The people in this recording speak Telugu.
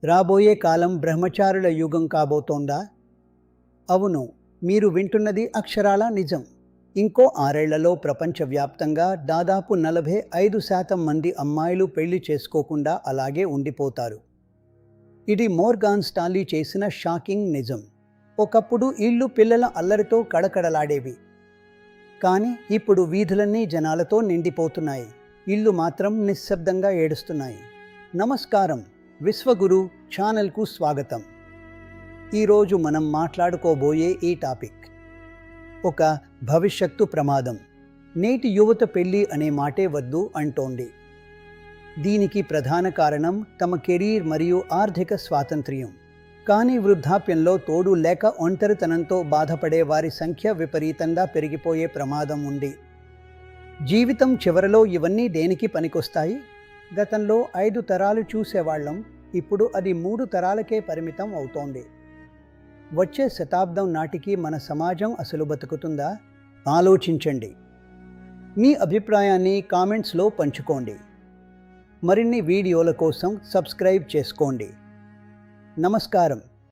రాబోయే కాలం బ్రహ్మచారుల యుగం కాబోతోందా? అవును, మీరు వింటున్నది అక్షరాల నిజం. ఇంకో 6 ఏళ్లలో ప్రపంచవ్యాప్తంగా దాదాపు 45% మంది అమ్మాయిలు పెళ్లి చేసుకోకుండా అలాగే ఉండిపోతారు. ఇది మోర్గాన్ స్టాన్లీ చేసిన షాకింగ్ నిజం. ఒకప్పుడు ఇళ్ళు పిల్లల అల్లరితో కడకడలాడేవి. కానీ ఇప్పుడు వీధులన్నీ జనాలతో నిండిపోతున్నాయి. ఇళ్ళు మాత్రం నిశ్శబ్దంగా ఏడుస్తున్నాయి. నమస్కారం, విశ్వగురు ఛానల్కు స్వాగతం. ఈరోజు మనం మాట్లాడుకోబోయే ఈ టాపిక్ ఒక భవిష్యత్తు ప్రమాదం. నేటి యువత పెళ్లి అనే మాటే వద్దు అంటోంది. దీనికి ప్రధాన కారణం తమ కెరీర్ మరియు ఆర్థిక స్వాతంత్ర్యం. కానీ వృద్ధాప్యంలో తోడు లేక ఒంటరితనంతో బాధపడే వారి సంఖ్య విపరీతంగా పెరిగిపోయే ప్రమాదం ఉంది. జీవితం చివరలో ఇవన్నీ దేనికి పనికొస్తాయి? గతంలో 5 తరాలు చూసేవాళ్ళం, ఇప్పుడు అది 3 తరాలకే పరిమితం అవుతోంది. వచ్చే శతాబ్దం నాటికి మన సమాజం అసలు బతుకుతుందా? ఆలోచించండి. మీ అభిప్రాయాన్ని కామెంట్స్లో పంచుకోండి. మరిన్ని వీడియోల కోసం సబ్స్క్రైబ్ చేసుకోండి. నమస్కారం.